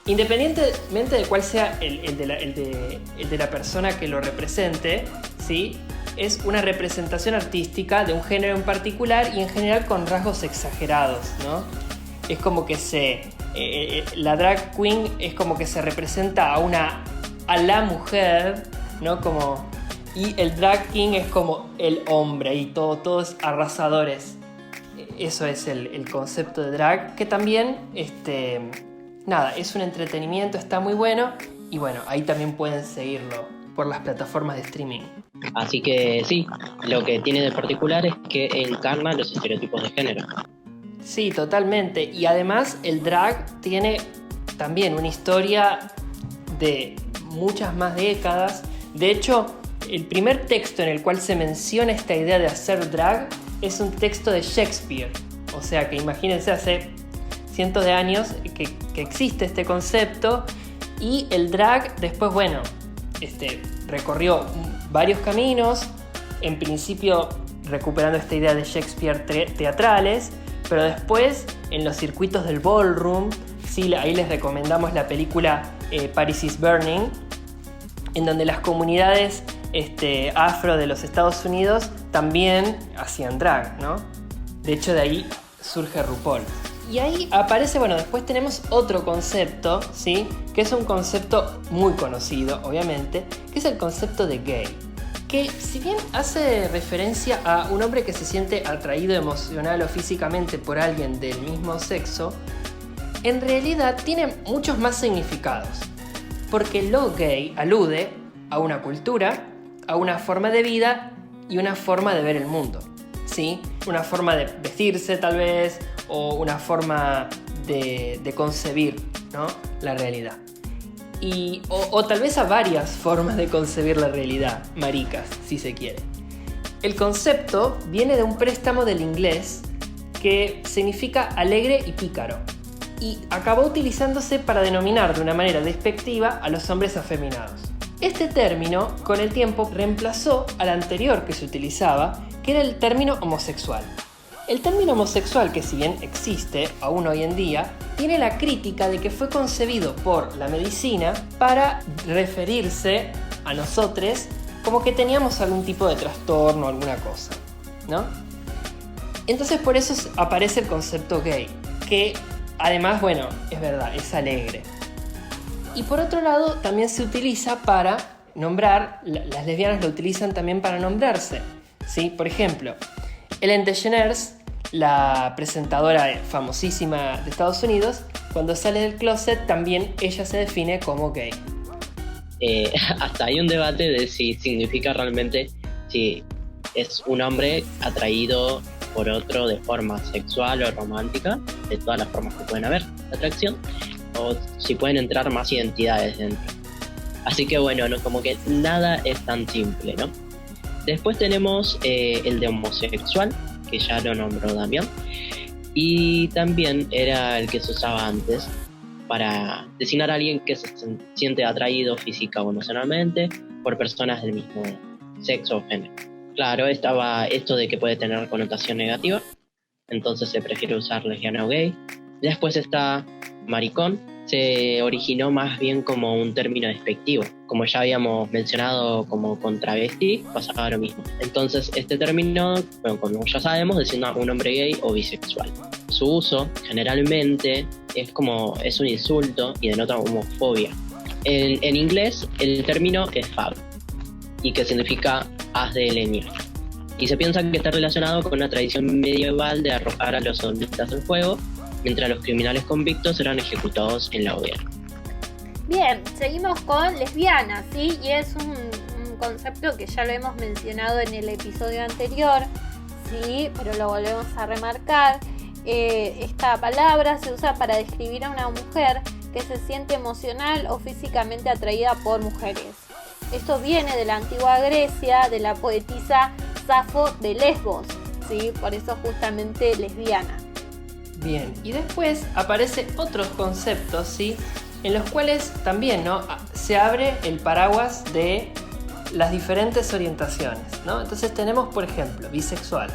independientemente de cuál sea el de la persona que lo represente, ¿sí? Es una representación artística de un género en particular y en general con rasgos exagerados, ¿no? Es como que la drag queen es como que se representa a la mujer, ¿no? Y el drag king es como el hombre y todos arrasadores. Eso es el concepto de drag, que también es un entretenimiento, está muy bueno. Y bueno, ahí también pueden seguirlo por las plataformas de streaming.
Así que sí, lo que tiene de particular es que encarna los estereotipos de género.
Sí, totalmente. Y además el drag tiene también una historia de muchas más décadas. De hecho, el primer texto en el cual se menciona esta idea de hacer drag es un texto de Shakespeare. O sea que imagínense, hace cientos de años que existe este concepto. Y el drag después, recorrió varios caminos. En principio recuperando esta idea de Shakespeare teatrales. Pero después, en los circuitos del ballroom, sí, ahí les recomendamos la película Paris is Burning, en donde las comunidades afro de los Estados Unidos también hacían drag, ¿no? De hecho, de ahí surge RuPaul. Y ahí aparece, después tenemos otro concepto, ¿sí? Que es un concepto muy conocido, obviamente, que es el concepto de gay. Que si bien hace referencia a un hombre que se siente atraído emocional o físicamente por alguien del mismo sexo, en realidad tiene muchos más significados. Porque lo gay alude a una cultura, a una forma de vida y una forma de ver el mundo, ¿sí? Una forma de vestirse tal vez, o una forma de concebir, ¿no? La realidad. O tal vez a varias formas de concebir la realidad, maricas, si se quiere. El concepto viene de un préstamo del inglés que significa alegre y pícaro. y acabó utilizándose para denominar de una manera despectiva a los hombres afeminados. Este término, con el tiempo, reemplazó al anterior que se utilizaba, que era el término homosexual. El término homosexual, que si bien existe aún hoy en día, tiene la crítica de que fue concebido por la medicina para referirse a nosotros como que teníamos algún tipo de trastorno o alguna cosa, ¿no? Entonces por eso aparece el concepto gay, que además, bueno, es verdad, es alegre. Y por otro lado, también se utiliza para nombrar, las lesbianas lo utilizan también para nombrarse, ¿sí? Por ejemplo, Ellen DeGeneres, la presentadora famosísima de Estados Unidos, cuando sale del closet también ella se define como gay.
Hasta hay un debate de si significa realmente si es un hombre atraído por otro de forma sexual o romántica, de todas las formas que pueden haber de atracción, o si pueden entrar más identidades dentro. Así que bueno, no, como que nada es tan simple, ¿no? Después tenemos el de homosexual, que ya lo nombró Damián, y también era el que se usaba antes para designar a alguien que se siente atraído física o emocionalmente por personas del mismo sexo o género. Claro, estaba esto de que puede tener connotación negativa, entonces se prefiere usar lesbiana o gay. Después está maricón, se originó más bien como un término despectivo. Como ya habíamos mencionado, como con travesti pasaba lo mismo. Entonces este término, bueno, como ya sabemos, designa a un hombre gay o bisexual. Su uso generalmente es un insulto y denota homofobia. En inglés el término es fag, y que significa haz de leña. Y se piensa que está relacionado con una tradición medieval de arrojar a los sombristas al fuego, mientras los criminales convictos eran ejecutados en la hoguera.
Bien, seguimos con lesbianas, ¿sí? Y es un concepto que ya lo hemos mencionado en el episodio anterior, ¿sí? Pero lo volvemos a remarcar. Esta palabra se usa para describir a una mujer que se siente emocional o físicamente atraída por mujeres. Esto viene de la antigua Grecia, de la poetisa Safo de Lesbos, ¿sí? Por eso justamente lesbiana.
Bien, y después aparecen otros conceptos, ¿sí? En los cuales también, ¿no?, se abre el paraguas de las diferentes orientaciones, ¿no? Entonces tenemos, por ejemplo, bisexual,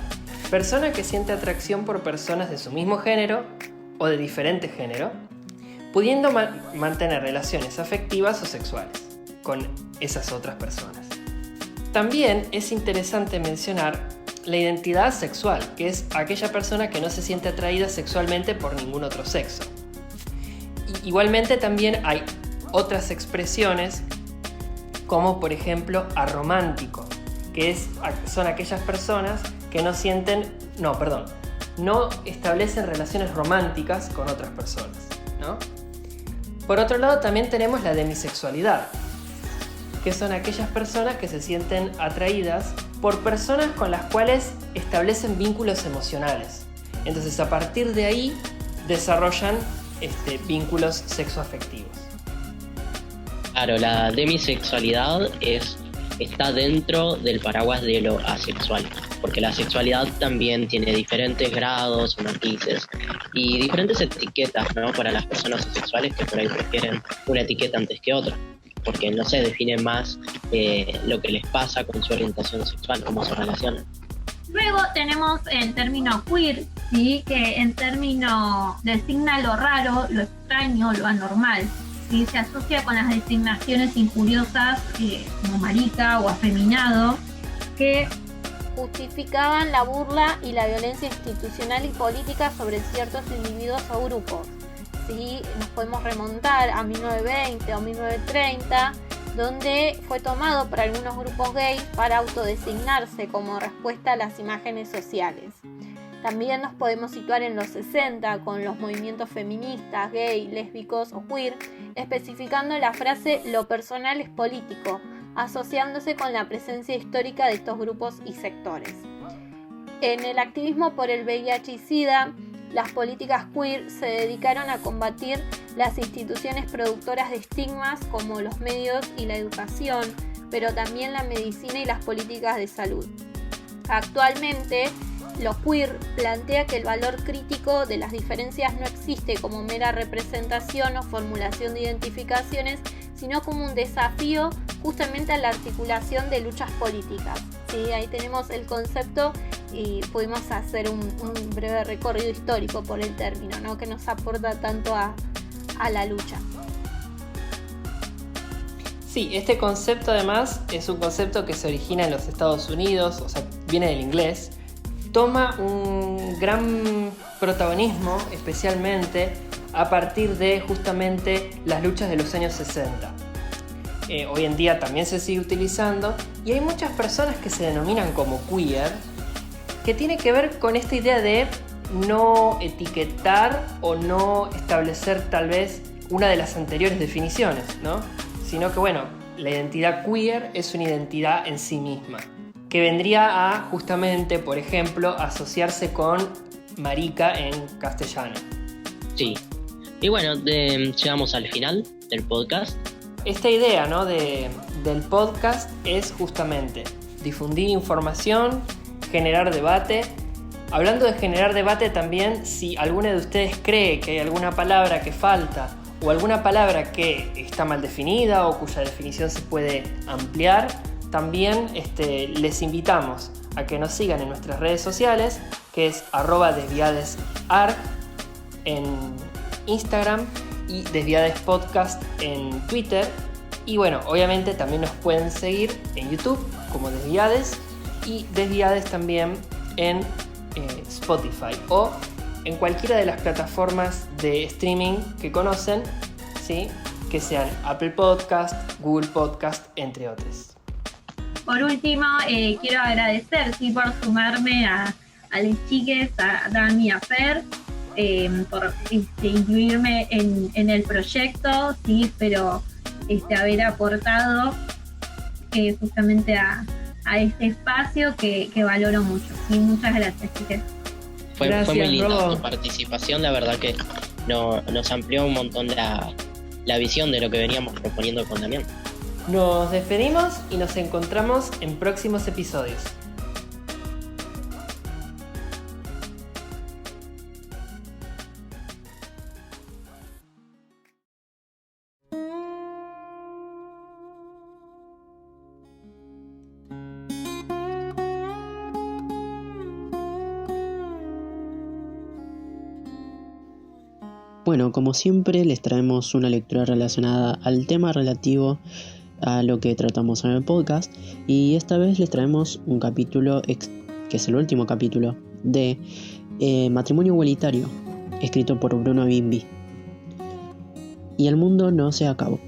persona que siente atracción por personas de su mismo género o de diferente género, pudiendo mantener relaciones afectivas o sexuales con esas otras personas. También es interesante mencionar la identidad sexual, que es aquella persona que no se siente atraída sexualmente por ningún otro sexo. Igualmente también hay otras expresiones, como por ejemplo aromántico, que son aquellas personas que no establecen relaciones románticas con otras personas, ¿no? Por otro lado también tenemos la demisexualidad, que son aquellas personas que se sienten atraídas por personas con las cuales establecen vínculos emocionales. Entonces a partir de ahí desarrollan vínculos sexoafectivos.
Claro, la demisexualidad está dentro del paraguas de lo asexual, porque la sexualidad también tiene diferentes grados, matices y diferentes etiquetas, ¿no?, para las personas asexuales que por ahí prefieren una etiqueta antes que otra, porque no se define más lo que les pasa con su orientación sexual, cómo se relacionan.
Luego tenemos el término queer, ¿sí?, que en término designa lo raro, lo extraño, lo anormal, ¿sí? Se asocia con las designaciones injuriosas como marica o afeminado, que
justificaban la burla y la violencia institucional y política sobre ciertos individuos o grupos. ¿Sí? Nos podemos remontar a 1920 o 1930, donde fue tomado por algunos grupos gays para autodesignarse como respuesta a las imágenes sociales. También nos podemos situar en los 60 con los movimientos feministas, gay, lésbicos o queer, especificando la frase "lo personal es político", asociándose con la presencia histórica de estos grupos y sectores. En el activismo por el VIH y SIDA, las políticas queer se dedicaron a combatir las instituciones productoras de estigmas como los medios y la educación, pero también la medicina y las políticas de salud. Actualmente, lo queer plantea que el valor crítico de las diferencias no existe como mera representación o formulación de identificaciones, sino como un desafío justamente a la articulación de luchas políticas. ¿Sí? Ahí tenemos el concepto y pudimos hacer un breve recorrido histórico por el término, ¿no? Que nos aporta tanto a la lucha.
Sí, este concepto además es un concepto que se origina en los Estados Unidos, o sea, viene del inglés, toma un gran protagonismo especialmente a partir de justamente las luchas de los años 60. Hoy en día también se sigue utilizando y hay muchas personas que se denominan como queer, que tiene que ver con esta idea de no etiquetar o no establecer tal vez una de las anteriores definiciones, ¿no? Sino que bueno, la identidad queer es una identidad en sí misma, que vendría a justamente, por ejemplo, asociarse con marica en castellano.
Sí. Y bueno, llegamos al final del podcast.
Esta idea, ¿no? del podcast es justamente difundir información, generar debate. Hablando de generar debate también, si alguno de ustedes cree que hay alguna palabra que falta o alguna palabra que está mal definida o cuya definición se puede ampliar, también les invitamos a que nos sigan en nuestras redes sociales, que es @desviadesarc en Instagram y Desviades Podcast en Twitter. Y bueno, obviamente también nos pueden seguir en YouTube como Desviades y Desviades también en Spotify o en cualquiera de las plataformas de streaming que conocen, ¿sí? Que sean Apple Podcast, Google Podcast, entre otros.
Por último, quiero agradecer por sumarme a las chiques, a Dami y a Fer, por incluirme en el proyecto. Sí, espero haber aportado justamente a este espacio que valoro mucho. Y muchas gracias, chicas.
Fue muy linda tu participación, la verdad que nos amplió un montón la visión de lo que veníamos proponiendo con Damián.
Nos despedimos y nos encontramos en próximos episodios.
Bueno, como siempre les traemos una lectura relacionada al tema relativo a lo que tratamos en el podcast, y esta vez les traemos un capítulo que es el último capítulo de Matrimonio Igualitario, escrito por Bruno Bimbi. Y el mundo no se acabó.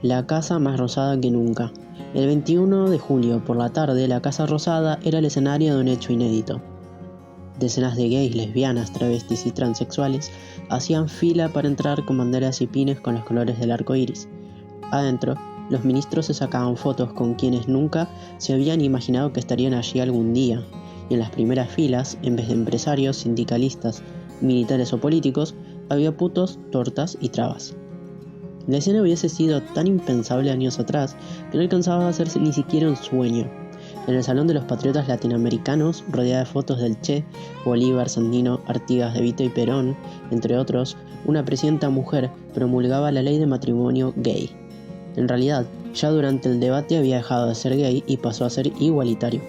La casa más rosada que nunca. El 21 de julio por la tarde, la Casa Rosada era el escenario de un hecho inédito. Decenas de gays, lesbianas, travestis y transexuales hacían fila para entrar con banderas y pines con los colores del arco iris. Adentro, los ministros se sacaban fotos con quienes nunca se habían imaginado que estarían allí algún día, y en las primeras filas, en vez de empresarios, sindicalistas, militares o políticos, había putos, tortas y trabas. La escena hubiese sido tan impensable años atrás que no alcanzaba a hacerse ni siquiera un sueño. En el Salón de los Patriotas Latinoamericanos, rodeada de fotos del Che, Bolívar, Sandino, Artigas, De Vito y Perón, entre otros, una presidenta mujer promulgaba la ley de matrimonio gay. En realidad, ya durante el debate había dejado de ser gay y pasó a ser igualitario.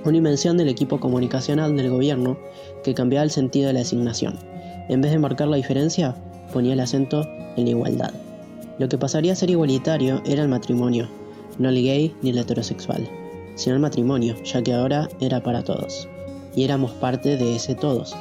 Una invención del equipo comunicacional del gobierno que cambiaba el sentido de la asignación. En vez de marcar la diferencia, ponía el acento en la igualdad. Lo que pasaría a ser igualitario era el matrimonio, no el gay ni el heterosexual, sino el matrimonio, ya que ahora era para todos, y éramos parte de ese todos.